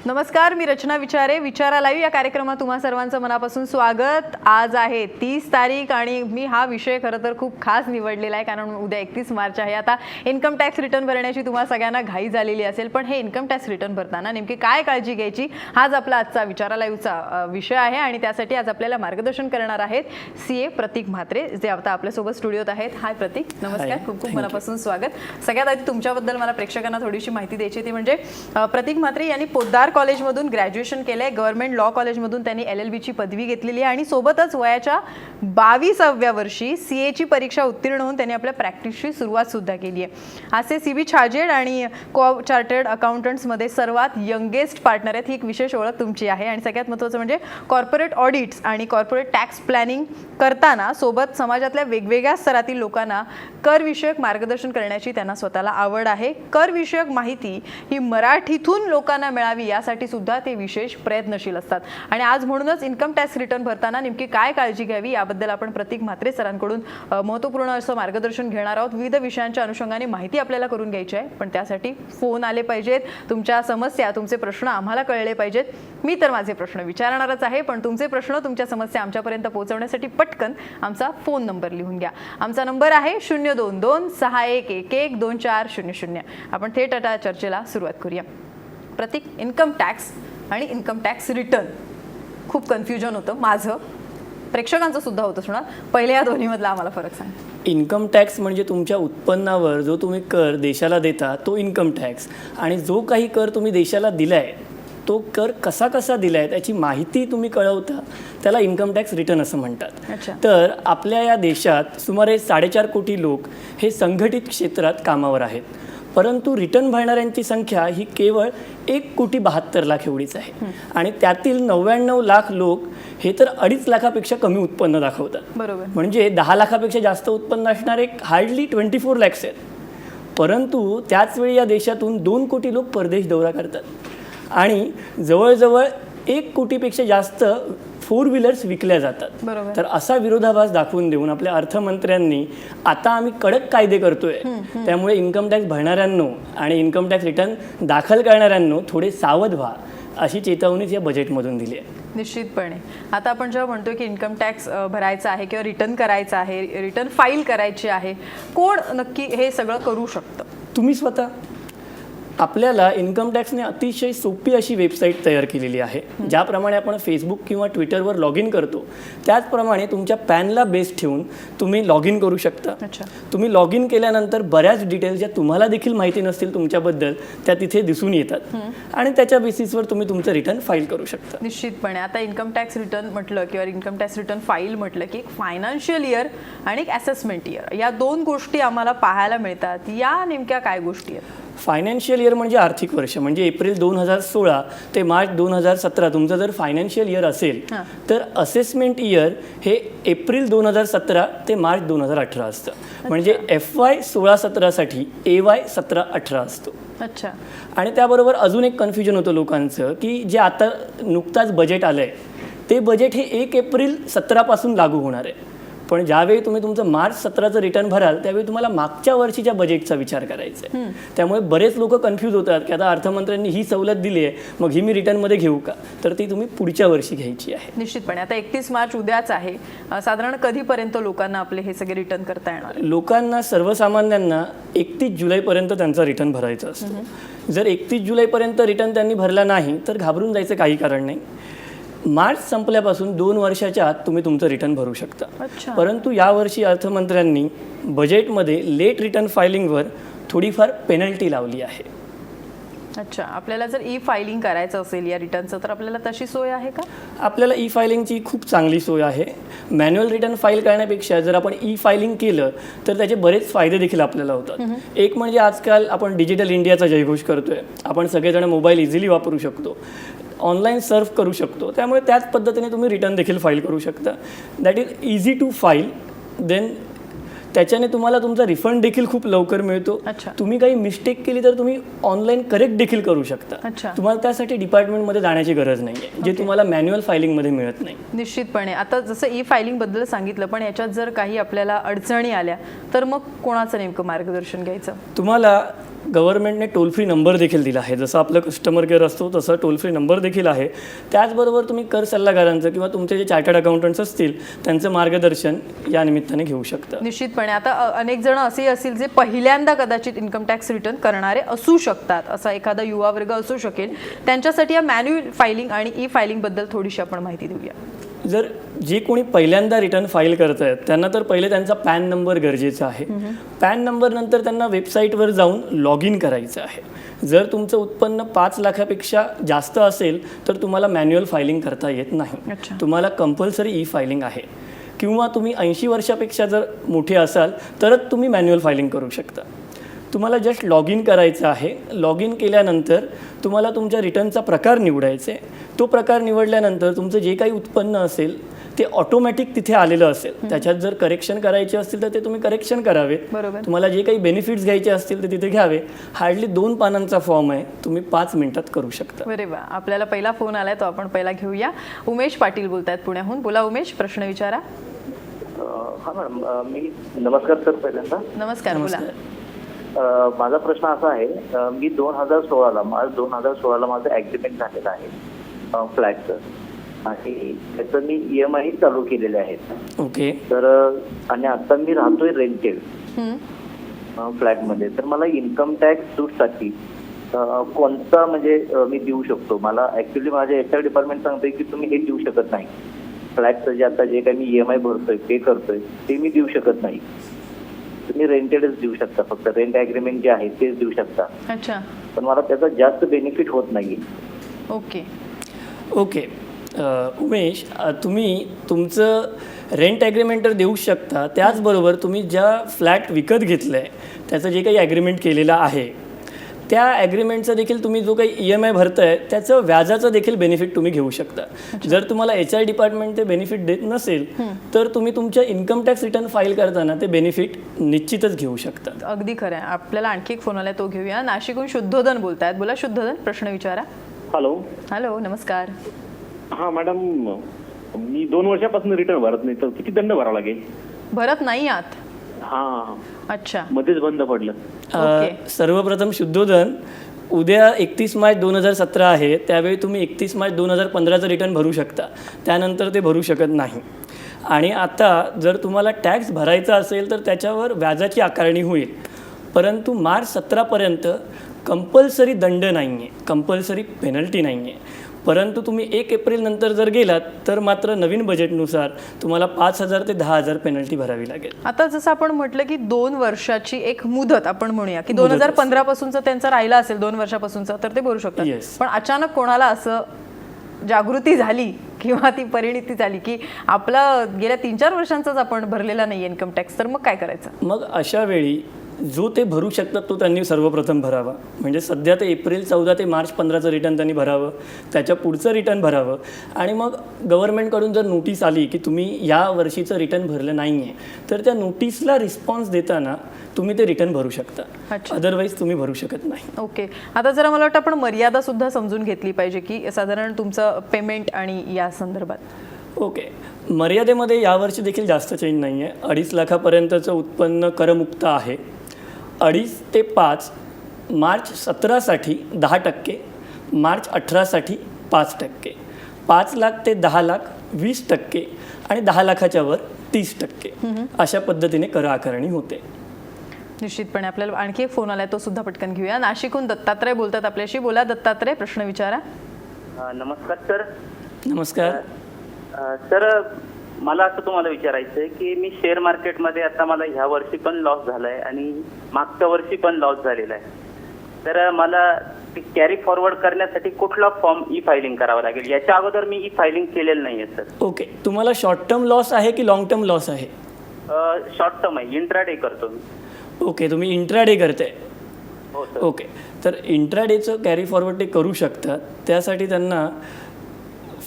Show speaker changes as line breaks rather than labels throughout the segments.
नमस्कार, मी रचना विचारे. विचारा लाईव्ह या कार्यक्रमात तुम्हा सर्वांचं मनापासून स्वागत. आज आहे 30 तारीख आणि मी हा विषय खरं तर खूप खास निवडलेला आहे कारण उद्या 31 मार्च आहे. आता इन्कम टॅक्स रिटर्न भरण्याची तुम्हा सगळ्यांना घाई झालेली असेल, पण हे इन्कम टॅक्स रिटर्न भरताना नेमकी काय काळजी घ्यायची हाच आपला आजचा विचारा लाईव्हचा विषय आहे. आणि त्यासाठी आज आपल्याला मार्गदर्शन करणार आहेत CA प्रतीक म्हात्रे, जे आता आपल्यासोबत स्टुडिओत आहेत. हाय प्रतीक, नमस्कार. खूप खूप मनापासून स्वागत. सगळ्यात आधी तुमच्याबद्दल मला प्रेक्षकांना थोडीशी माहिती द्यायची ती म्हणजे प्रतीक म्हात्रे यांनी पोद्दार कॉलेजमधून ग्रॅज्युएशन केलंय. गव्हर्नमेंट लॉ कॉलेजमधून त्यांनी LLB ची पदवी घेतलेली आहे आणि सोबतच वयाच्या 22व्या वर्षी CA ची परीक्षा उत्तीर्ण होऊन त्यांनी आपल्या प्रॅक्टिसची सुरुवात सुद्धा केली आहे. असे CB चार्टर्ड आणि को चार्टर्ड अकाउंटंट्समध्ये सर्वात यंगेस्ट पार्टनर आहेत. ही एक विशेष ओळख तुमची आहे. आणि सगळ्यात महत्त्वाचं म्हणजे कॉर्पोरेट ऑडिट्स आणि कॉर्पोरेट टॅक्स प्लॅनिंग करताना सोबत समाजातल्या वेगवेगळ्या स्तरातील लोकांना करविषयक मार्गदर्शन करण्याची त्यांना स्वतःला आवड आहे. करविषयक माहिती ही मराठीतून लोकांना मिळावी यासाठी सुद्धा ते विशेष प्रयत्नशील असतात. आणि आज म्हणूनच इन्कम टॅक्स रिटर्न भरताना नेमकी काय काळजी घ्यावी याबद्दल आपण प्रतीक म्हात्रे सरांकडून महत्त्वपूर्ण असं मार्गदर्शन घेणार आहोत. विविध विषयांच्या अनुषंगाने माहिती आपल्याला करून घ्यायची आहे, पण त्यासाठी फोन आले पाहिजेत. तुमच्या समस्या, तुमचे प्रश्न आम्हाला कळले पाहिजेत. मी तर माझे प्रश्न विचारणारच आहे, पण तुमचे प्रश्न, तुमच्या समस्या आमच्यापर्यंत पोहोचवण्यासाठी पटकन आमचा फोन नंबर लिहून घ्या. आमचा नंबर आहे 02261112400. आपण थेट आता चर्चेला सुरुवात करूया. प्रतीक, इन्कम टॅक्स आणि इन्कम टॅक्स रिटर्न खूप कन्फ्युजन होतं माझं, प्रेक्षकांचं सुद्धा होतं. सुना पहिले या दोन्हीमधला आम्हाला फरक सांग.
इन्कम टॅक्स म्हणजे तुमच्या उत्पन्नावर जो तुम्ही कर देशाला देता तो इन्कम टॅक्स, आणि जो काही कर तुम्ही देशाला दिलाय तो कर कसा कसा दिलाय त्याची माहिती तुम्ही कळवता, त्याला इन्कम टॅक्स रिटर्न असं म्हणतात. तर आपल्या या देशात सुमारे 4.5 कोटी लोक हे संघटित क्षेत्रात कामावर आहेत, परंतु रिटर्न भरणाऱ्यांची संख्या ही केवळ 1,72,00,000 एवढीच आहे. आणि त्यातील 99 लाख लोक हे तर 2.5 लाखापेक्षा कमी उत्पन्न दाखवतात.
बरोबर, म्हणजे
10 लाखापेक्षा जास्त उत्पन्न असणारे हार्डली 24 लाख आहेत. परंतु त्याचवेळी या देशातून 2 कोटी लोक परदेश दौरा करतात आणि जवळजवळ 1 कोटीपेक्षा जास्त 4 व्हीलर्स विकल्या जातात. तर असा विरोधाभास दाखवून देऊन आपल्या अर्थमंत्र्यांनी आता आम्ही कडक कायदे करतोय, त्यामुळे इन्कम टॅक्स भरणाऱ्यांनो आणि इन्कम टॅक्स रिटर्न दाखल करणाऱ्यांनो थोडे सावध व्हा अशी चेतावणीच या बजेटमधून दिली आहे.
निश्चितपणे. आता आपण जेव्हा म्हणतो की इन्कम टॅक्स भरायचा आहे किंवा रिटर्न करायचा आहे, रिटर्न फाईल करायची आहे, कोण नक्की हे सगळं करू शकतं?
तुम्ही स्वतः. आपल्याला इन्कम टॅक्सने अतिशय सोपी अशी वेबसाईट तयार केलेली आहे. ज्याप्रमाणे आपण फेसबुक किंवा ट्विटरवर लॉग इन करतो त्याचप्रमाणे तुमच्या पॅनला बेस ठेवून तुम्ही लॉग इन करू शकता. तुम्ही लॉग इन केल्यानंतर बऱ्याच डिटेल्स ज्या तुम्हाला देखील माहिती नसतील तुमच्याबद्दल त्या तिथे दिसून येतात आणि त्याच्या बेसिसवर तुम्ही तुमचं रिटर्न फाईल करू शकता.
निश्चितपणे. आता इन्कम टॅक्स रिटर्न म्हटलं किंवा इन्कम टॅक्स रिटर्न फाईल म्हटलं की एक फायनान्शियल इयर आणि एक असेसमेंट इयर, या 2 गोष्टी आम्हाला पाहायला मिळतात. या नेमक्या काय गोष्टी आहेत?
फायनान्शियल इयर म्हणजे आर्थिक वर्ष, म्हणजे एप्रिल 2016 ते मार्च 2017 तुमचं जर फायनान्शियल इयर असेल तर असेसमेंट इयर हे एप्रिल 2017 ते मार्च 2018 असतं. म्हणजे FY 16-17साठी AY 17-18 असतो.
अच्छा.
आणि त्याबरोबर अजून एक कन्फ्युजन होतं लोकांचं की जे आता नुकताच बजेट आलं आहे ते बजेट हे 1 एप्रिल 17 पासून लागू होणार आहे. पण ज्यावेळी तुम्ही तुमचं मार्च 17चं रिटर्न भराल त्यावेळी तुम्हाला मागच्या वर्षीच्या बजेटचा विचार करायचा आहे. त्यामुळे बरेच लोक कन्फ्यूज होतात की आता अर्थमंत्र्यांनी ही सवलत दिली आहे मग ही मी रिटर्नमध्ये घेऊ का, तर ती तुम्ही पुढच्या वर्षी घ्यायची आहे.
निश्चितपणे. आता 31 मार्च उद्याच आहे, साधारण कधीपर्यंत लोकांना आपले हे सगळे रिटर्न करता येणार?
लोकांना, सर्वसामान्यांना 31 जुलैपर्यंत त्यांचा रिटर्न भरायचा असतो. जर 31 जुलैपर्यंत रिटर्न त्यांनी भरला नाही तर घाबरून जायचं काही कारण नाही. मार्च संपल्यापासून 2 वर्षाच्या आत तुम्ही तुमचं रिटर्न भरू शकता. परंतु यावर्षी अर्थमंत्र्यांनी बजेटमध्ये लेट रिटर्न फायलिंगवर थोडीफार पेनल्टी लावली आहे.
अच्छा. आपल्याला जर ई फायलिंग करायचं असेल या रिटर्नचं तर आपल्याला तशी सोय आहे का?
आपल्याला ई फायलिंगची खूप चांगली सोय आहे. मॅन्युअल रिटर्न फाईल करण्यापेक्षा जर आपण ई फायलिंग केलं तर त्याचे बरेच फायदे देखील आपल्याला होतात. एक म्हणजे आजकाल आपण डिजिटल इंडियाचा जयघोष करतोय. आपण सगळेजण मोबाईल इझिली वापरू शकतो, ऑनलाईन सर्फ करू शकतो, त्यामुळे त्याच पद्धतीने तुम्ही रिटर्न देखील फाईल करू शकता. That is easy to file. Then त्याच्याने तुम्हाला तुमचा रिफंड देखील खूप लवकर मिळतो. तुम्ही काही मिस्टेक केली तर तुम्ही ऑनलाईन करेक्ट देखील करू शकता. तुम्हाला त्यासाठी डिपार्टमेंटमध्ये जाण्याची गरज नाही आहे, जे तुम्हाला मॅन्युअल फायलिंगमध्ये मिळत नाही.
निश्चितपणे. आता जसं ई फायलिंग बद्दल सांगितलं, पण याच्यात जर काही आपल्याला अडचणी आल्या तर मग कोणाचं नेमकं मार्गदर्शन घ्यायचं?
तुम्हाला गव्हर्नमेंटने टोल फ्री नंबर देखील दिला आहे. जसं आपलं कस्टमर केअर असतो तसं टोल फ्री नंबर देखील आहे. त्याचबरोबर तुम्ही कर सल्लागारांचं किंवा तुमचे जे चार्टर्ड अकाउंटंट्स असतील त्यांचं मार्गदर्शन या निमित्ताने घेऊ शकता.
निश्चितपणे आता अनेक जण असेही असतील जे पहिल्यांदा कदाचित इन्कम टॅक्स रिटर्न करणारे असू शकतात, असा एखादा युवा वर्ग असू शकेल, त्यांच्यासाठी या मॅन्युअल फायलिंग आणि ई फायलिंग बद्दल थोडीशी आपण माहिती देऊया.
जर जे कोणी पहिल्यांदा रिटर्न फाईल करत आहेत त्यांना तर पहिले त्यांचा पॅन नंबर गरजेचा आहे. पॅन नंबर नंतर त्यांना वेबसाईटवर जाऊन लॉग इन करायचं आहे. जर तुमचं उत्पन्न 5 लाखापेक्षा जास्त असेल तर तुम्हाला मॅन्युअल फायलिंग करता येत नाही. तुम्हाला कंपल्सरी ई फायलिंग आहे. किंवा तुम्ही 80 वर्षापेक्षा जर मोठे असाल तरच तुम्ही मॅन्युअल फायलिंग करू शकता. तुम्हाला जस्ट लॉग इन करायचं आहे. लॉग इन केल्यानंतर तुम्हाला तुमच्या रिटर्नचा प्रकार निवडायचा आहे. तो प्रकार निवडल्यानंतर तुमचं जे काही उत्पन्न असेल ते ऑटोमॅटिक तिथे आलेलं असेल. त्याच्यात जर करेक्शन करायचे असतील तर ते तुम्ही करेक्शन करावे. तुम्हाला जे काही बेनिफिट्स घ्यायचे असतील ते तिथे घ्यावे. हार्डली 2 पानांचा फॉर्म आहे, तुम्ही 5 मिनिटात करू शकता.
अरे वा, आपल्याला पहिला फोन आलाय तो आपण पहिला घेऊया. उमेश पाटील बोलतायत पुण्याहून. बोला उमेश, प्रश्न विचारा.
हा मॅडम, मी नमस्कार सर. पहिल्यांदा
नमस्कार, बोला.
माझा प्रश्न असा आहे, मी 2016ला माझं ॲग्रीमेंट झालेलं आहे फ्लॅटचं, आणि त्याचं मी EMI चालू केलेले आहेत.
ओके.
तर आणि आता मी राहतोय रेंटेड फ्लॅटमध्ये. तर मला इन्कम टॅक्स सूटसाठी कोणता म्हणजे मी देऊ शकतो? मला ॲक्च्युली माझ्या HR डिपार्टमेंट सांगतोय की तुम्ही हे देऊ शकत नाही. फ्लॅटचं जे काही मी EMI भरतोय, पे करतोय, ते मी देऊ शकत नाही. तुम्ही रेंटेडच देऊ शकता, फक्त रेंट ॲग्रीमेंट जे आहे तेच देऊ शकता.
अच्छा.
पण मला त्याचा जास्त बेनिफिट होत नाही.
Okay
okay. उमेश, तुम्ही तुमचं रेंट ॲग्रीमेंट तर देऊ शकता. त्याचबरोबर तुम्ही ज्या फ्लॅट विकत घेतलं आहे त्याचं जे काही ॲग्रीमेंट केलेलं आहे त्या ॲग्रीमेंटचं देखील तुम्ही जो काही EMI भरताय त्याचं व्याजाचं देखील बेनिफिट तुम्ही घेऊ शकता. जर तुम्हाला HR डिपार्टमेंट ते बेनिफिट देत नसेल तर तुम्ही तुमच्या इन्कम टॅक्स रिटर्न फाईल करताना ते बेनिफिट निश्चितच घेऊ शकता.
अगदी खरं आहे. आपल्याला आणखी एक फोन आलाय तो घेऊया. नाशिकहून शुद्धोधन बोलतायत. बोला शुद्धोधन, प्रश्न विचारा.
हॅलो.
हॅलो, नमस्कार.
हां मॅडम, मी 2 वर्षापासून रिटर्न भरत नाही, तर किती दंड भरावा लागेल?
भरत नाही आहात?
हां.
अच्छा.
मध्येच बंद पडलं.
सर्वप्रथम शुद्धोधन, उद्या 31 मार्च 2017 आहे, त्यावेळी तुम्ही 31 मार्च 2015चं रिटर्न भरू शकता. त्यानंतर ते भरू शकत नाही. आणि आता जर तुम्हाला टॅक्स भरायचा असेल तर त्याच्यावर व्याजाची आकारणी होईल. परंतु मार्च 17पर्यंत कंपल्सरी दंड नाही आहे, कंपल्सरी पेनल्टी नाही आहे. परंतु तुम्ही 1 एप्रिल नंतर जर गेलात तर मात्र नवीन बजेटनुसार तुम्हाला 5,000 ते 10,000 पेनल्टी भरावी लागेल.
आता जसं आपण म्हटलं की 2 वर्षाची एक मुदत आपण म्हणूया की 2015 पासूनचं त्यांचं राहिलं असेल 2 वर्षापासूनचं तर ते भरू शकतात. पण अचानक कोणाला असं जागृती झाली किंवा ती परिणिती झाली की आपला गेल्या 3-4 वर्षांचाच आपण भरलेला नाही इन्कम टॅक्स, तर मग काय करायचं?
मग अशा वेळी जो ते भरू शकतात तो त्यांनी सर्वप्रथम भरावा. म्हणजे सध्या ते एप्रिल 14 ते मार्च 15चं रिटर्न त्यांनी भरावं, त्याच्या पुढचं रिटर्न भरावं. आणि मग गव्हर्नमेंटकडून जर नोटीस आली की तुम्ही या वर्षीचं रिटर्न भरलं नाही आहे तर त्या नोटीसला रिस्पॉन्स देताना तुम्ही ते रिटर्न भरू शकता. अदरवाईज तुम्ही भरू शकत नाही.
ओके. आता जरा मला वाटतं आपण मर्यादा सुद्धा समजून घेतली पाहिजे की साधारण तुमचं पेमेंट आणि या संदर्भात.
ओके. मर्यादेमध्ये यावर्षी देखील जास्त चेंज नाही आहे. 2.5 लाखापर्यंतचं उत्पन्न करमुक्त आहे. 2.5 ते 5, मार्च 17साठी 10%, मार्च 18साठी 5%, 5 लाख ते 10 लाख 20% आणि 10 लाखाच्या वर 30%. अशा पद्धतीने कर आकारणी होते.
निश्चितपणे. आपल्याला आणखी एक फोन आलाय तो सुद्धा पटकन घेऊया. नाशिकहून दत्तात्रय बोलतात आपल्याशी. बोला दत्तात्रय, प्रश्न विचारा.
नमस्कार सर.
नमस्कार
सर, मला असं तुम्हाला विचारायचं आहे की मी शेअर मार्केटमध्ये आता मला ह्या वर्षी पण लॉस झालाय आणि मागच्या वर्षी पण लॉस झालेला आहे. तर मला कॅरी फॉरवर्ड करण्यासाठी कुठला फॉर्म ई फायलिंग करावं लागेल? याच्या अगोदर मी ई फायलिंग केलेलं नाहीये सर.
ओके. तुम्हाला शॉर्ट टर्म लॉस आहे की लॉंग टर्म लॉस आहे?
शॉर्ट टर्म आहे, इंट्राडे करतो मी.
ओके. तुम्ही इंट्राडे करताय?
हो सर.
ओके. तर इंट्राडेचं कॅरी फॉरवर्ड ते करू शकतात. त्यासाठी त्यांना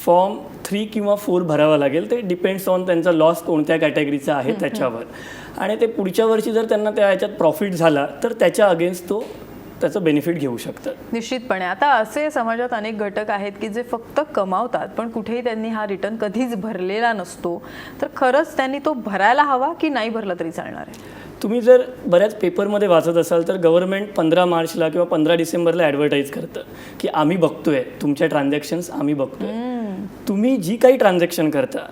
फॉर्म 3 किंवा 4 भरावा लागेल. ते डिपेंड्स ऑन त्यांचा लॉस कोणत्या कॅटेगरीचा आहे त्याच्यावर. आणि ते पुढच्या वर्षी जर त्यांना त्या ह्याच्यात प्रॉफिट झाला तर त्याच्या अगेन्स्ट तो त्याचं बेनिफिट घेऊ शकतात.
निश्चितपणे. आता असे समाजात अनेक घटक आहेत की जे फक्त कमावतात पण कुठेही त्यांनी हा रिटर्न कधीच भरलेला नसतो. तर खरंच त्यांनी तो भरायला हवा की नाही भरला तरी चालणार आहे?
तुम्ही जर बऱ्याच पेपरमध्ये वाचत असाल तर गव्हर्नमेंट 15 मार्चला किंवा 15 डिसेंबरला ॲडव्हर्टाईज करतं की आम्ही बघतोय तुमच्या ट्रान्झॅक्शन्स, आम्ही बघतोय. तुम्ही जी काही ट्रान्झॅक्शन करता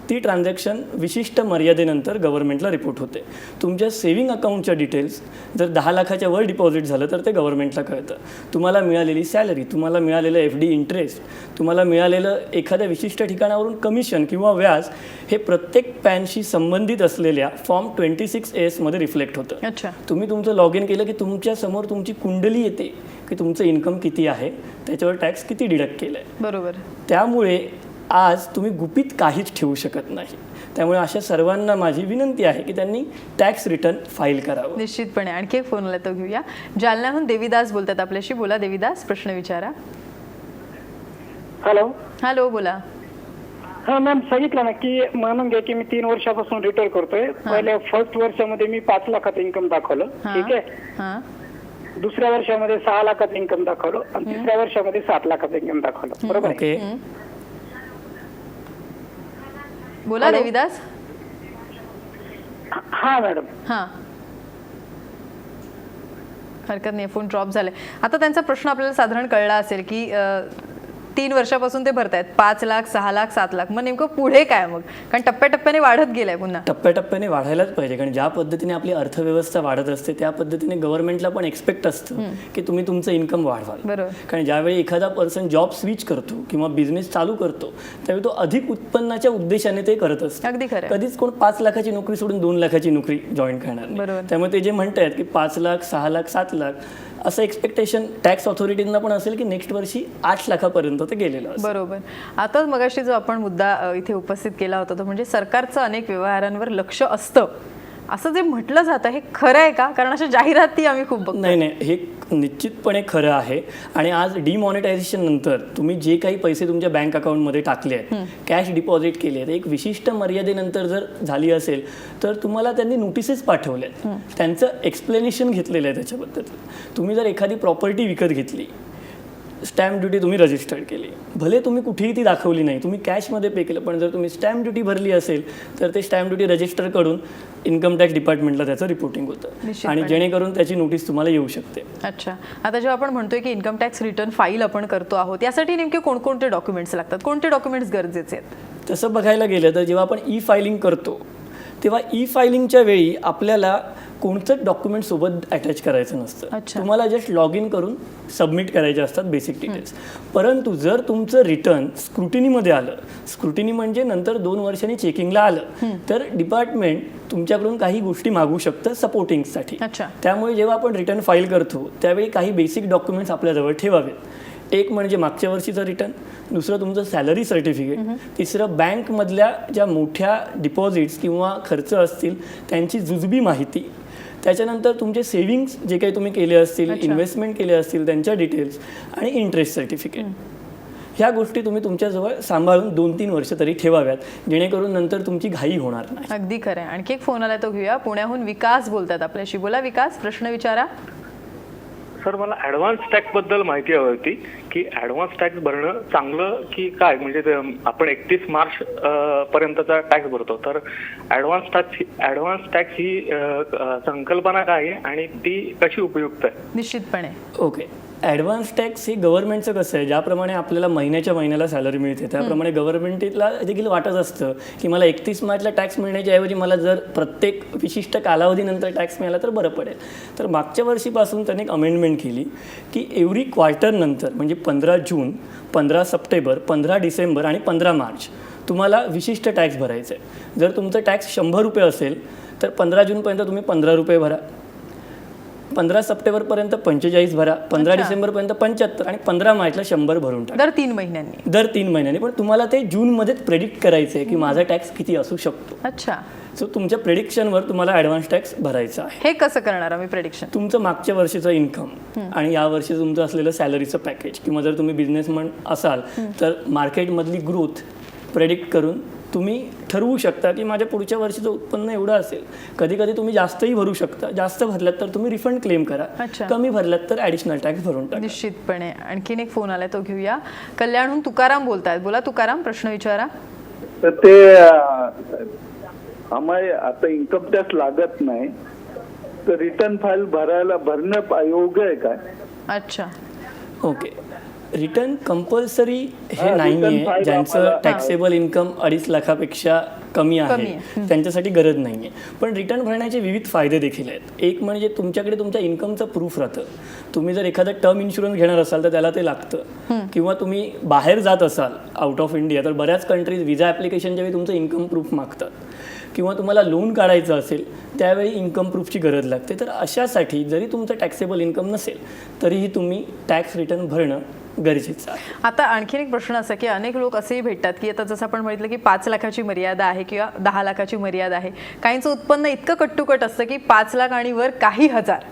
ती ट्रान्झॅक्शन विशिष्ट मर्यादेनंतर गव्हर्नमेंटला रिपोर्ट होते. तुमच्या सेव्हिंग अकाउंटच्या डिटेल्स जर 10 लाखाच्या वर डिपॉझिट झालं तर ते गव्हर्नमेंटला कळतं. तुम्हाला मिळालेली सॅलरी, तुम्हाला मिळालेलं FD इंटरेस्ट, तुम्हाला मिळालेलं एखाद्या विशिष्ट ठिकाणावरून कमिशन किंवा व्याज, हे प्रत्येक पॅनशी संबंधित असलेल्या फॉर्म 26A मध्ये रिफ्लेक्ट होतं.
अच्छा.
तुम्ही तुमचं लॉग इन केलं की तुमच्यासमोर तुमची कुंडली येते की तुमचं इन्कम किती आहे, त्याच्यावर टॅक्स किती डिडक्ट केलं आहे.
बरोबर.
त्यामुळे आज तुम्ही गुपित काहीच ठेवू शकत नाही. त्यामुळे अशा सर्वांना माझी विनंती आहे की त्यांनी टॅक्स रिटर्न फाईल करावं.
निश्चितपणे. आणखी एक फोन आला तो घेऊया. जालन्याहून देवीदास बोलतात आपल्याशी. बोला देवीदास, प्रश्न विचारा.
हॅलो.
हॅलो, बोला.
हा मॅम, सांगितलं ना की मानून घ्या की मी 3 वर्षापासून रिटर्न करतोय. पहिले फर्स्ट वर्षामध्ये मी 5 लाखाचं इन्कम दाखवलं, ठीक आहे.
हां,
दुसऱ्या वर्षामध्ये 6 लाखाचं इन्कम दाखवलं आणि तिसऱ्या वर्षामध्ये 7 लाखाचं इन्कम दाखवलं, बरोबर आहे?
ओके.
बोला देवीदास.
हा मॅडम.
हां, हरकत नाही, फोन ड्रॉप झाले. आता त्यांचा प्रश्न आपल्याला साधारण कळला असेल की 3 वर्षापासून ते भरतायत 5 लाख, 6 लाख, 7 लाख. मग नेमकं पुढे काय मग? कारण टप्प्याटप्प्याने वाढत गेलाय पुन्हा.
टप्प्याटप्प्याने वाढायलाच पाहिजे, कारण ज्या पद्धतीने आपली अर्थव्यवस्था वाढत असते त्या पद्धतीने गव्हर्नमेंटला पण एक्सपेक्ट असतं की तुम्ही तुमचं इन्कम वाढवाल.
बरोबर.
कारण ज्यावेळी एखादा पर्सन जॉब स्विच करतो किंवा बिझनेस चालू करतो त्यावेळी तो अधिक उत्पन्नाच्या उद्देशाने ते करत असतो.
अगदी खरं.
कधीच कोण 5 लाखाची नोकरी सोडून 2 लाखाची नोकरी जॉईन करणार नाही.
बरोबर.
त्यामुळे ते जे म्हणतायत की 5 लाख, 6 लाख, 7 लाख असं एक्सपेक्टेशन टॅक्स ऑथॉरिटींना पण असेल की नेक्स्ट वर्षी 8 लाखापर्यंत ते गेलेलं असेल.
बरोबर. आता मगाशी जो आपण मुद्दा इथे उपस्थित केला होता तो म्हणजे सरकारचं अनेक व्यवहारांवर लक्ष असतं असं जे म्हटलं जातं, हे खरं आहे का? कारण अशा जाहिराती आम्ही खूप बघतो.
नाही, हे निश्चितपणे खरं आहे. आणि आज डिमॉनिटायझेशन नंतर तुम्ही जे काही पैसे तुमच्या बँक अकाउंटमध्ये टाकले आहेत, कॅश डिपॉझिट केली आहेत, एक विशिष्ट मर्यादेनंतर जर झाली असेल तर तुम्हाला त्यांनी नोटिसेस पाठवल्यात, त्यांचं एक्सप्लेनेशन घेतलेलं आहे त्याच्याबद्दल. तुम्ही जर एखादी प्रॉपर्टी विकत घेतली, स्टॅम्प ड्युटी तुम्ही रजिस्टर्ड केली, भले तुम्ही कुठेही ती दाखवली नाही, तुम्ही कॅशमध्ये पे केलं, पण जर तुम्ही स्टॅम्प ड्युटी भरली असेल तर ते स्टॅम्प ड्युटी रजिस्टर करून इन्कम टॅक्स डिपार्टमेंटला त्याचं रिपोर्टिंग होतं आणि जेणेकरून त्याची नोटीस तुम्हाला येऊ शकते.
अच्छा. आता जेव्हा आपण म्हणतोय की इन्कम टॅक्स रिटर्न फाईल आपण करतो आहोत, यासाठी नेमके कोणकोणते डॉक्युमेंट्स लागतात, कोणते डॉक्युमेंट्स गरजेचे आहेत?
तसं बघायला गेलं तर जेव्हा आपण ई फायलिंग करतो तेव्हा ई फायलिंगच्या वेळी आपल्याला कोणतंच डॉक्युमेंट सोबत अटॅच करायचं नसतं. तुम्हाला जस्ट लॉग इन करून सबमिट करायचे असतात बेसिक डिटेल्स. परंतु जर तुमचं रिटर्न स्क्रुटिनीमध्ये आलं, स्क्रुटिनी म्हणजे नंतर 2 वर्षांनी चेकिंगला आलं, तर डिपार्टमेंट तुमच्याकडून काही गोष्टी मागू शकतं सपोर्टिंगसाठी. त्यामुळे जेव्हा आपण रिटर्न फाईल करतो त्यावेळी काही बेसिक डॉक्युमेंट्स आपल्याजवळ ठेवावेत. एक म्हणजे मागच्या वर्षीचं रिटर्न, दुसरं तुमचं सॅलरी सर्टिफिकेट, तिसरं बँकमधल्या ज्या मोठ्या डिपॉझिट्स किंवा खर्च असतील त्यांची जुजबी माहिती, त्याच्यानंतर तुमचे सेव्हिंग्स जे काही तुम्ही केले असतील, इन्व्हेस्टमेंट केले असतील त्यांच्या डिटेल्स आणि इंटरेस्ट सर्टिफिकेट. ह्या गोष्टी तुम्ही तुमच्याजवळ सांभाळून 2-3 वर्ष तरी ठेवाव्यात, जेणेकरून नंतर तुमची घाई होणार नाही.
अगदी खरं आहे. आणखी एक फोन आला तो घेऊया. पुण्याहून विकास बोलतात आपल्याशी. बोला विकास, प्रश्न विचारा.
सर, मला ॲडव्हान्स टॅक्स बद्दल माहिती हवी होती की ॲडव्हान्स टॅक्स भरणं चांगलं की काय? म्हणजे आपण 31 मार्च पर्यंतचा टॅक्स भरतो, तर ॲडव्हान्स टॅक्स ही संकल्पना काय आहे आणि ती कशी उपयुक्त आहे?
निश्चितपणे.
ओके. ॲडव्हान्स टॅक्स हे गव्हर्नमेंटचं कसं आहे, ज्याप्रमाणे आपल्याला महिन्याच्या महिन्याला सॅलरी मिळते त्याप्रमाणे गव्हर्नमेंटला देखील वाटत असतं की मला 31 मार्चला टॅक्स मिळण्याच्या ऐवजी मला जर प्रत्येक विशिष्ट कालावधीनंतर टॅक्स मिळाला तर बरं पडेल. तर मागच्या वर्षीपासून त्यांनी एक अमेंडमेंट केली की एव्हरी क्वार्टरनंतर म्हणजे 15 जून, 15 सप्टेंबर, 15 डिसेंबर आणि 15 मार्च तुम्हाला विशिष्ट टॅक्स भरायचं आहे. जर तुमचं टॅक्स 100 रुपये असेल तर 15 जूनपर्यंत तुम्ही 15 रुपये भरा, 15 सप्टेंबरपर्यंत 45 भरा, 15 डिसेंबरपर्यंत 75 आणि 15 मार्चला 100 भरून टाका.
दर 3 महिन्यांनी.
दर 3 महिन्यांनी. पण तुम्हाला ते जूनमध्येच प्रेडिक्ट करायचं आहे की माझा टॅक्स किती असू शकतो.
अच्छा.
सो तुमच्या प्रेडिक्शनवर तुम्हाला ॲडव्हान्स टॅक्स भरायचा आहे.
हे कसं करणार आम्ही प्रेडिक्शन?
तुमचं मागच्या वर्षीचं इन्कम आणि या वर्षी तुमचं असलेलं सॅलरीचं पॅकेज, किंवा जर तुम्ही बिझनेसमॅन असाल तर मार्केटमधली ग्रोथ प्रेडिक्ट करून तुम्ही ठरवू शकता की माझ्या पुढच्या वर्षीचं उत्पन्न एवढं असेल. कधी कधी तुम्ही जास्तही भरू शकता. जास्त भरलात तर तुम्ही रिफंड क्लेम करा, कमी भरलात तर ॲडिशनल टॅक्स भरून टाका.
निश्चितपणे. आणखीन एक फोन आलाय तो घेऊया. कल्याणहून तुकाराम बोलतायत. बोला तुकाराम, प्रश्न विचारा.
तर ते आम्हाला आता इन्कम टॅक्स लागत नाही, रिटर्न फाईल भरणं योग्य आहे काय?
अच्छा.
ओके. रिटर्न कंपल्सरी हे नाही
return
आहे.
file
ज्यांचं
आम्हाला-
टॅक्सेबल इन्कम 2.5 लाखापेक्षा कमी आहे त्यांच्यासाठी गरज नाही आहे. पण रिटर्न भरण्याचे विविध फायदे देखील आहेत. एक म्हणजे तुमच्याकडे तुमच्या इन्कमचं प्रूफ राहतं. तुम्ही जर एखादा टर्म इन्शुरन्स घेणार असाल तर त्याला ते लागतं, किंवा तुम्ही बाहेर जात असाल आउट ऑफ इंडिया तर बऱ्याच कंट्रीज विजा ॲप्लिकेशनच्या वेळी तुमचं इन्कम प्रूफ मागतात, किंवा तुम्हाला लोन काढायचं असेल त्यावेळी इन्कम प्रूफची गरज लागते. तर अशासाठी जरी तुमचं टॅक्सेबल इन्कम नसेल तरीही तुम्ही टॅक्स रिटर्न भरणं गरजेचं आहे.
आता आणखीन एक प्रश्न असा की अनेक लोक असेही भेटतात की आता जसं आपण म्हटलं की 5 लाखाची मर्यादा आहे किंवा 10 लाखाची मर्यादा आहे. काहींचं उत्पन्न इतकं कट्टुकट असतं की 5 लाख आणि वर काही हजार,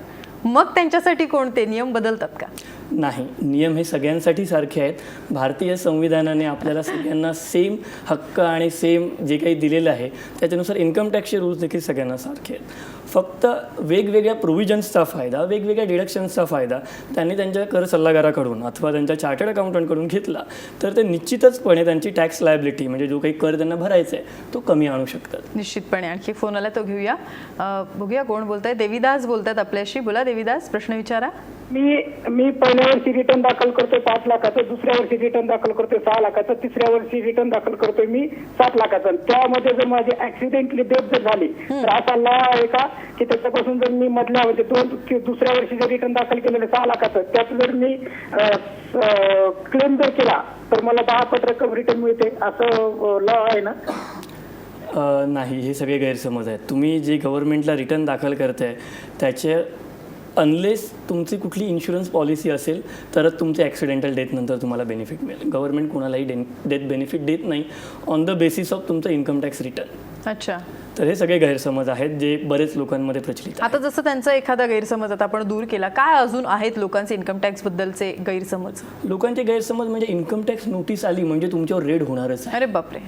मग त्यांच्यासाठी कोणते नियम बदलतात का?
नाही, नियम हे सगळ्यांसाठी सारखे आहेत. भारतीय संविधानाने आपल्याला सगळ्यांना सेम हक्क आणि सेम जे काही दिलेलं आहे त्याच्यानुसार इन्कम टॅक्सचे रूल्स देखील सगळ्यांना सारखे आहेत. फक्त वेगवेगळ्या प्रोव्हिजन्सचा फायदा, वेगवेगळ्या डिडक्शन्सचा फायदा त्यांनी त्यांच्या कर सल्लागाराकडून अथवा त्यांच्या चार्टर्ड अकाउंटंटकडून घेतला तर ते निश्चितचपणे त्यांची टॅक्स लायबिलिटी म्हणजे जो काही कर त्यांना भरायचा आहे तो कमी आणू शकतात.
निश्चितपणे. आणखी फोन आला तो घेऊया. बघूया कोण बोलतंय. देवीदास बोलतात आपल्याशी. बोला देवीदास, प्रश्न विचारा.
मी पहिल्या वर्षी रिटर्न दाखल करतोय 5 लाखाचं, दुसऱ्या वर्षी रिटर्न दाखल करतोय 6 लाखाचं, तिसऱ्या वर्षी रिटर्न दाखल करतोय मी 7 लाखाचं. त्यामध्ये जर माझी ऍक्सिडेंटली डेथ जर झाली तर असा लॉ आहे का की त्याच्यापासून जर मी मधल्या म्हणजे दुसऱ्या वर्षी जर रिटर्न दाखल केलेलं 6 लाखाचं त्यात जर मी क्लेम जर केला तर मला 10% रक्कम रिटर्न मिळते, असं लॉ आहे ना?
नाही, हे सगळे गैरसमज आहेत. तुम्ही जे गव्हर्नमेंटला रिटर्न दाखल करताय त्याचे अनलेस तुमची कुठली इन्शुरन्स पॉलिसी असेल तरच तुमचे ॲक्सिडेंटल डेथनंतर तुम्हाला बेनिफिट मिळेल. गव्हर्नमेंट कोणालाही डेथ बेनिफिट देत नाही ऑन द बेसिस ऑफ तुमचं इन्कम टॅक्स रिटर्न.
अच्छा.
तर हे सगळे गैरसमज आहेत जे बरेच लोकांमध्ये प्रचलित आहेत.
आता जसं त्यांचा एखादा गैरसमज आता आपण दूर केला, काय अजून आहेत लोकांचे इन्कम टॅक्स बद्दलचे गैरसमज?
लोकांचे गैरसमज म्हणजे इन्कम टॅक्स नोटीस आली म्हणजे तुमच्यावर रेड होणारच आहे.
अरे बापरे.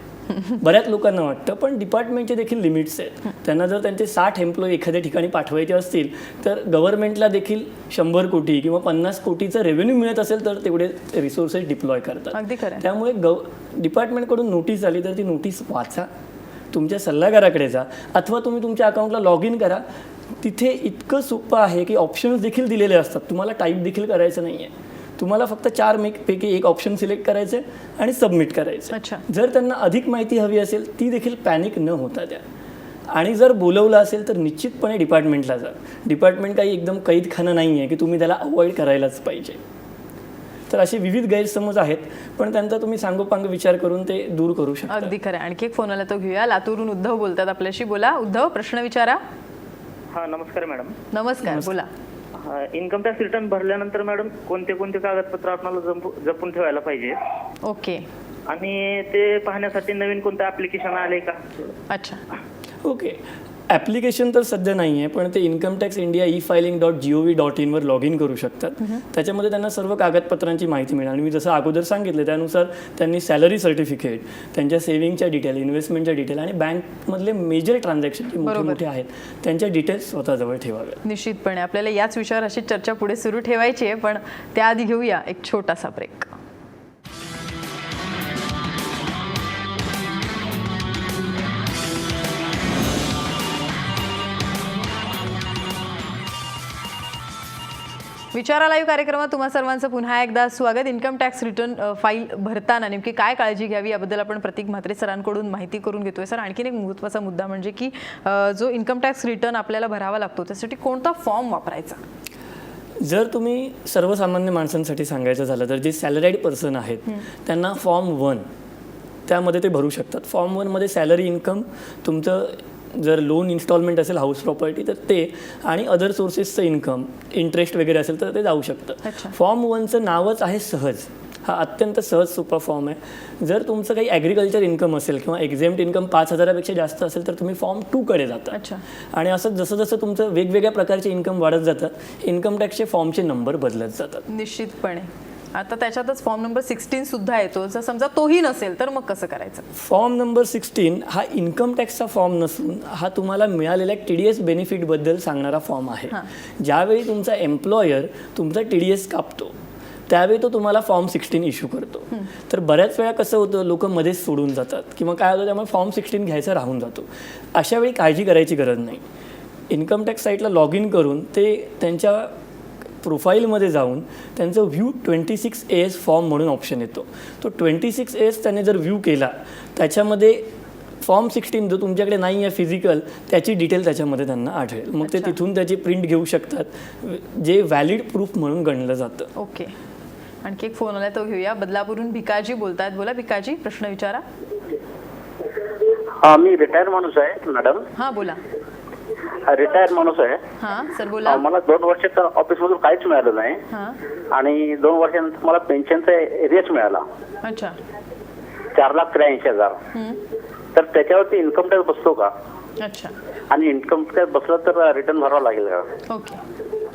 बऱ्याच लोकांना वाटतं, पण डिपार्टमेंटचे देखील लिमिट्स आहेत. त्यांना जर त्यांचे 60 एम्प्लॉई एखाद्या ठिकाणी पाठवायचे असतील तर गव्हर्नमेंटला देखील 100 कोटी किंवा 50 कोटीचं रेव्हेन्यू मिळत असेल तर तेवढे रिसोर्सेस डिप्लॉय करतात.
अगदी खरं.
त्यामुळे डिपार्टमेंटकडून नोटीस आली तर ती नोटीस वाचा, तुमच्या सल्लागाराकडे जा, अथवा तुम्ही तुमच्या अकाउंटला लॉग इन करा. तिथे इतकं सोपं आहे की ऑप्शन्स देखील दिलेले असतात. तुम्हाला टाईप देखील करायचं नाही आहे. तुम्हाला फक्त 4 पैकी एक ऑप्शन सिलेक्ट करायचं आहे आणि सबमिट करायचं.
अच्छा.
जर त्यांना अधिक माहिती हवी असेल ती देखील पॅनिक न होता द्या. आणि जर बोलवलं असेल तर निश्चितपणे डिपार्टमेंटला जा. डिपार्टमेंट काही एकदम कैदखाना नाही आहे की तुम्ही त्याला अवॉइड करायलाच पाहिजे. तर असे विविध गैरसमज आहेत, पण त्यांचा तुम्ही सांगोपांग विचार करून ते दूर करू शकता.
अगदी खरं. आणखी एक फोन आला तो घेऊया. लातूरहून उद्धव बोलतात आपल्याशी. बोला उद्धव, प्रश्न विचारा.
हा, नमस्कार मॅडम.
नमस्कार, बोला.
इन्कम टॅक्स रिटर्न भरल्यानंतर मॅडम कोणते कोणते कागदपत्र आपल्याला जपून ठेवायला पाहिजे?
ओके.
आणि ते पाहण्यासाठी नवीन कोणतं ऍप्लिकेशन आले का?
अच्छा.
ओके. ॲप्लिकेशन तर सध्या नाही आहे, पण ते इन्कम टॅक्स इंडिया e-filing.gov.in वर लॉग इन करू शकतात. त्याच्यामध्ये त्यांना सर्व कागदपत्रांची माहिती मिळेल. आणि मी जसं अगोदर सांगितलं त्यानुसार त्यांनी सॅलरी सर्टिफिकेट, त्यांच्या सेव्हिंगच्या डिटेल, इन्व्हेस्टमेंटच्या डिटेल आणि बँकमधले मेजर ट्रान्झॅक्शन जे मोठे मोठे आहेत त्यांच्या डिटेल्स स्वतःजवळ ठेवाव्या.
निश्चितपणे आपल्याला याच विषयावर अशी चर्चा पुढे सुरू ठेवायची आहे, पण त्याआधी घेऊया एक छोटासा ब्रेक. विचारा लाईव्ह कार्यक्रमात तुम्हा सर्वांचं पुन्हा एकदा स्वागत. इन्कम टॅक्स रिटर्न फाईल भरताना नेमकी काय काळजी घ्यावी याबद्दल आपण प्रतीक म्हात्रे सरांकडून माहिती करून घेतोय. सर, आणखीन एक महत्त्वाचा मुद्दा म्हणजे की जो इन्कम टॅक्स रिटर्न आपल्याला भरावा लागतो त्यासाठी कोणता फॉर्म वापरायचा?
जर तुम्ही सर्वसामान्य माणसांसाठी सांगायचं झालं तर जे सॅलराईड पर्सन आहेत त्यांना फॉर्म 1 त्यामध्ये ते भरू शकतात. फॉर्म 1 मध्ये सॅलरी इन्कम, तुमचं जर लोन इन्स्टॉलमेंट असेल हाऊस प्रॉपर्टी तर ते, आणि अदर सोर्सेसचं इन्कम इंटरेस्ट वगैरे असेल तर ते जाऊ शकतं. फॉर्म 1चं नावच आहे सहज. हा अत्यंत सहज सोपा फॉर्म आहे. जर तुमचं काही ॲग्रिकल्चर इन्कम असेल किंवा एक्झेम्प्ट इन्कम 5,000पेक्षा जास्त असेल तर तुम्ही फॉर्म 2 कडे जाता. आणि असं जसं जसं तुमचं वेगवेगळ्या प्रकारचे इन्कम वाढत जातात इन्कम टॅक्सचे फॉर्मचे नंबर बदलत जातात.
निश्चितपणे. आता त्याच्यातच फॉर्म नंबर 16 सुद्धा येतो. जर समजा तोही नसेल तर मग कसं करायचं?
फॉर्म नंबर 16 हा इन्कम टॅक्सचा फॉर्म नसून हा तुम्हाला मिळालेल्या TDS बेनिफिटबद्दल सांगणारा फॉर्म आहे. ज्यावेळी तुमचा एम्प्लॉयर तुमचा TDS कापतो त्यावेळी तो तुम्हाला फॉर्म 16 इश्यू करतो. तर बऱ्याच वेळा कसं होतं, लोक मध्येच सोडून जातात किंवा काय होतं, त्यामुळे फॉर्म 16 घ्यायचा राहून जातो. अशा वेळी काळजी करायची गरज नाही. इन्कम टॅक्स साईटला लॉग इन करून ते त्यांच्या प्रोफाईलमध्ये जाऊन त्यांचं व्ह्यू 26AS फॉर्म म्हणून ऑप्शन येतो. तो 26AS त्याने जर व्ह्यू केला त्याच्यामध्ये फॉर्म 16 जो तुमच्याकडे नाही आहे फिजिकल त्याची डिटेल त्याच्यामध्ये त्यांना आढळेल. मग ते तिथून त्याची प्रिंट घेऊ शकतात जे व्हॅलिड प्रूफ म्हणून गणलं जातं.
ओके. आणखी एक फोन आला तो घेऊया. बदलापूरहून भिकाजी बोलतायत. बोला भिकाजी, प्रश्न विचारा.
हा, मी रिटायर माणूस आहे मॅडम.
हां बोला.
रिटायर माणूस आहे.
हां सर बोला.
मला 2 वर्षात ऑफिसमधून काहीच मिळालं नाही
हां.
आणि 2 वर्षानंतर मला पेन्शनचा एरियाच मिळाला
अच्छा.
4,83,000. तर त्याच्यावरती इन्कम टॅक्स बसतो का?
अच्छा.
आणि इन्कम टॅक्स बसला तर रिटर्न भरावं लागेल का?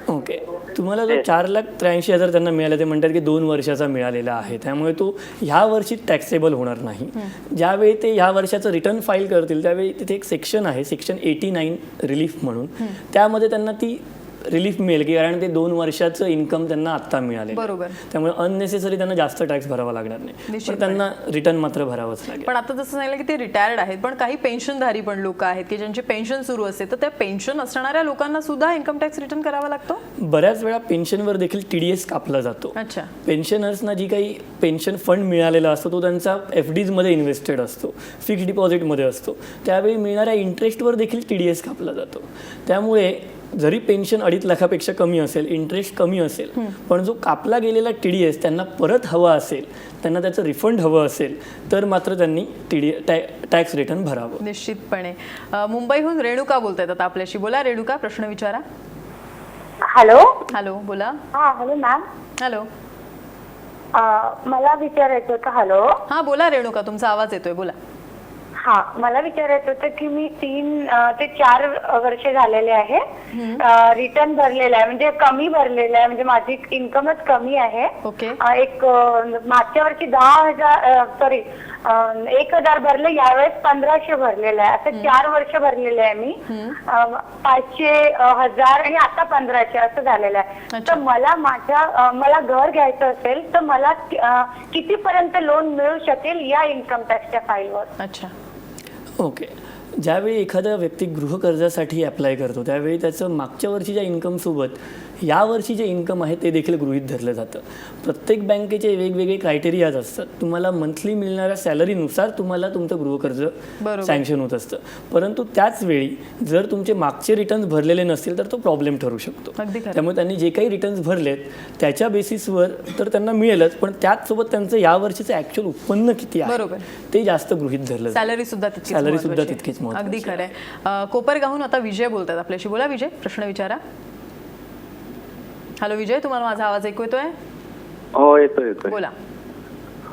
ओके. तुम्हाला जो 4,83,000 त्यांना मिळाला ते म्हणतात की 2 वर्षाचा मिळालेला आहे, त्यामुळे तो ह्या वर्षी टॅक्सेबल होणार नाही. ज्यावेळी ते ह्या वर्षाचं रिटर्न फाईल करतील त्यावेळी तिथे एक सेक्शन आहे, सेक्शन 89 रिलीफ म्हणून, त्यामध्ये त्यांना ती रिलीफ मिळेल की कारण ते 2 वर्षाचं इन्कम त्यांना आत्ता मिळाले.
बरोबर.
त्यामुळे अननेसेसरी त्यांना जास्त टॅक्स भरावा लागणार नाही, पण त्यांना रिटर्न मात्र भरावंच लागेल.
पण आता जसं सांगितलं की ते रिटायर्ड आहेत, पण काही पेन्शनधारी पण लोक आहेत की ज्यांची पेन्शन सुरू असते, तर त्या पेन्शन असणाऱ्या लोकांना सुद्धा इन्कम टॅक्स रिटर्न करावा लागतो.
बऱ्याच वेळा पेन्शनवर देखील TDS कापला जातो.
अच्छा.
पेन्शनर्सना जी काही पेन्शन फंड मिळालेला असतो तो त्यांचा FDजमध्ये इन्व्हेस्टेड असतो, फिक्स्ड डिपॉझिटमध्ये असतो, त्यावेळी मिळणाऱ्या इंटरेस्टवर देखील TDS कापला जातो. त्यामुळे जरी पेन्शन 2.5 लाखापेक्षा कमी असेल, इंटरेस्ट कमी असेल, पण जो कापला गेलेला TDS त्यांना परत हवा असेल, त्यांना त्याचं रिफंड हवं असेल, तर मात्र त्यांनी टॅक्स रिटर्न भरावं.
निश्चितपणे. मुंबईहून रेणुका बोलतायत आता आपल्याशी. बोला रेणुका, प्रश्न विचारा.
हॅलो.
हॅलो बोला.
हा हॅलो मॅम.
हॅलो.
मला विचारायचं होतं. हॅलो.
हा बोला रेणुका, तुमचा आवाज येतोय, बोला.
हा, मला विचारायचं होतं की मी 3 ते 4 वर्ष झालेले आहे रिटर्न भरलेला आहे, म्हणजे कमी भरलेला आहे, म्हणजे माझी इन्कमच कमी आहे.
ओके.
एक मागच्या वर्षी 1,000 भरले, यावेळेस 1,500 भरलेलं आहे. असं 4 वर्ष भरलेले आहे मी. 500, 1,000 आणि आता 1,500 असं झालेलं आहे. तर मला घर घ्यायचं असेल तर मला कितीपर्यंत लोन मिळू शकेल या इन्कम टॅक्सच्या फाईलवर?
अच्छा.
ओके. ज्यावेळी एखादा व्यक्ती गृहकर्जासाठी अप्लाय करतो त्यावेळी त्याचं मागच्या वर्षीच्या इन्कमसोबत यावर्षी जे इन्कम आहे ते देखील गृहीत धरलं जातं. प्रत्येक बँकेचे वेगवेगळे क्रायटेरियाज असतात. तुम्हाला मंथली मिळणाऱ्या सॅलरीनुसार तुम्हाला तुमचं गृहकर्ज सँक्शन होत असतं, परंतु त्याच वेळी जर तुमचे मागचे रिटर्न्स भरलेले नसतील तर तो प्रॉब्लेम ठरू शकतो. त्यामुळे त्यांनी जे काही रिटर्न्स भरलेत त्याच्या बेसिसवर तर त्यांना मिळेलच, पण त्याचसोबत त्यांचं यावर्षीचं ॲक्च्युअल उत्पन्न किती आहे ते जास्त गृहीत धरलं.
सॅलरी सुद्धा तितकीच
महत्त्वाची.
अगदी खरंय. कोपरगावहून आता विजय बोलतात आपल्याशी. बोला विजय, प्रश्न विचारा. हॅलो विजय, तुम्हाला माझा आवाज ऐकू येतोय?
हो येतोय.
बोला.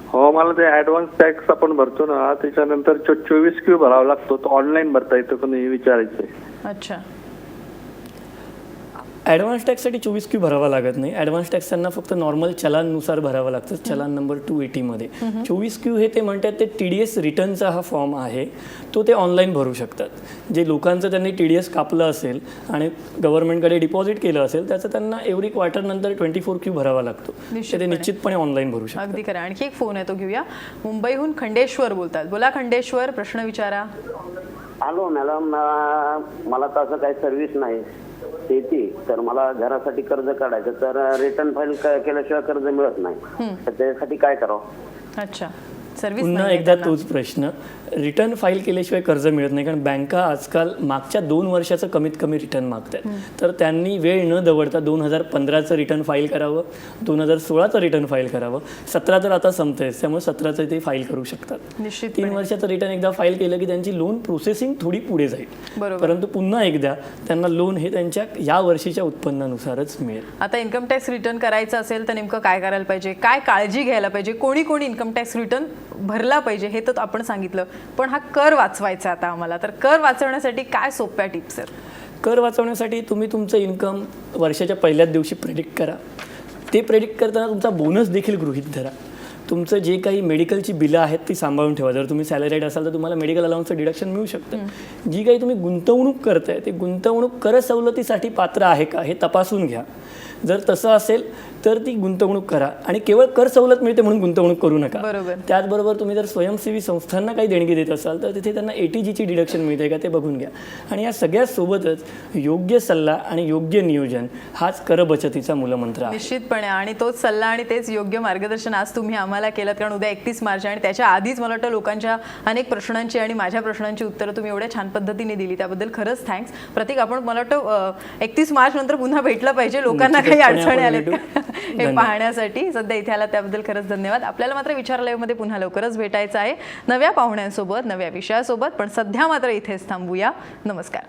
हो, मला ते ऍडव्हान्स टॅक्स आपण भरतो ना त्याच्यानंतर 24Q भरावा लागतो, तो ऑनलाईन भरता येतो का नाही विचारायचंय.
अच्छा.
ॲडव्हान्स टॅक्ससाठी 24Q भरावा लागत नाही. ॲडव्हान्स टॅक्स त्यांना फक्त नॉर्मल चलाननुसार भरावं लागतं, चलान नंबर 280मध्ये. 24Q हे ते म्हणतात ते TDS रिटर्नचा हा फॉर्म आहे, तो ते ऑनलाईन भरू शकतात. जे लोकांचं त्यांनी TDS कापलं असेल आणि गव्हर्नमेंटकडे डिपॉझिट केलं असेल त्याचं त्यांना एव्हरी क्वार्टरनंतर 24Q भरावा लागतो, ते निश्चितपणे ऑनलाईन भरू शकतात.
अगदी खरं. आणखी एक फोन आहे तो घेऊया. मुंबईहून खंडेश्वर बोलतात. बोला खंडेश्वर, प्रश्न विचारा.
हॅलो मॅडम, मला तर असं काही सर्व्हिस नाही शेती, तर मला घरासाठी कर्ज काढायचं, तर रिटर्न फाईल केल्याशिवाय कर्ज मिळत नाही, तर त्यासाठी काय करावं?
अच्छा.
पुन्हा एकदा तोच प्रश्न, रिटर्न फाईल केल्याशिवाय कर्ज मिळत नाही, कारण बँका आजकाल मागच्या 2 वर्षाचं कमीत कमी रिटर्न मागतात. तर त्यांनी वेळ न दवडता 2015चं रिटर्न फाईल करावं, 2016चं रिटर्न फाईल करावं. 17 तर आता संपतंय, त्यामुळे 17चं ते फाईल करू शकतात. 3 वर्षाचं रिटर्न एकदा फाईल केलं की त्यांची लोन प्रोसेसिंग थोडी पुढे जाईल, परंतु पुन्हा एकदा त्यांना लोन हे त्यांच्या या वर्षीच्या उत्पन्नानुसारच मिळेल.
आता इन्कम टॅक्स रिटर्न करायचं असेल तर नेमकं काय करायला पाहिजे, काय काळजी घ्यायला पाहिजे, कोणी इन्कम टॅक्स रिटर्न भरला पाहिजे हे तर आपण सांगितलं, पण हा कर वाचवायचा आता आम्हाला, तर कर वाचवण्यासाठी काय सोप्या टिप्स आहेत?
कर वाचवण्यासाठी तुम्ही तुमचं इन्कम वर्षाच्या पहिल्याच दिवशी प्रेडिक्ट करा. ते प्रेडिक्ट करताना तुमचा बोनस देखील गृहीत धरा. तुमचं जे काही मेडिकलची बिलं आहेत ती सांभाळून ठेवा. जर तुम्ही सॅलरीड असाल तर तुम्हाला मेडिकल अलाउन्सचं डिडक्शन मिळू शकतं. जी काही तुम्ही गुंतवणूक करताय ते गुंतवणूक कर सवलतीसाठी पात्र आहे का हे तपासून घ्या. जर तसं असेल तर ती गुंतवणूक करा. आणि केवळ कर सवलत मिळते म्हणून गुंतवणूक करू नका.
बरोबर.
त्याचबरोबर तुम्ही जर स्वयंसेवी संस्थांना काही देणगी देत असाल तर तिथे त्यांना ATGची डिडक्शन मिळते का ते बघून घ्या. आणि या सगळ्यासोबतच योग्य सल्ला आणि योग्य नियोजन हाच कर बचतीचा मूलमंत्र आहे.
निश्चितपणे. आणि तोच सल्ला आणि तेच योग्य मार्गदर्शन आज तुम्ही आम्हाला केलं, कारण उद्या 31 मार्च आणि त्याच्या आधीच मला वाटतं लोकांच्या अनेक प्रश्नांची आणि माझ्या प्रश्नांची उत्तरं तुम्ही एवढ्या छान पद्धतीने दिली, त्याबद्दल खरंच थँक्स. प्रतीक, आपण मला वाटतं 31 मार्च नंतर पुन्हा भेटलं पाहिजे, लोकांना काही अडचणी आल्या हे पाहण्यासाठी. सध्या इथे आला त्याबद्दल खरंच धन्यवाद. आपल्याला मात्र विचार लाईव्हमध्ये पुन्हा लवकरच भेटायचं आहे नव्या पाहुण्यांसोबत, नव्या विषयासोबत. पण सध्या मात्र इथेच थांबूया. नमस्कार.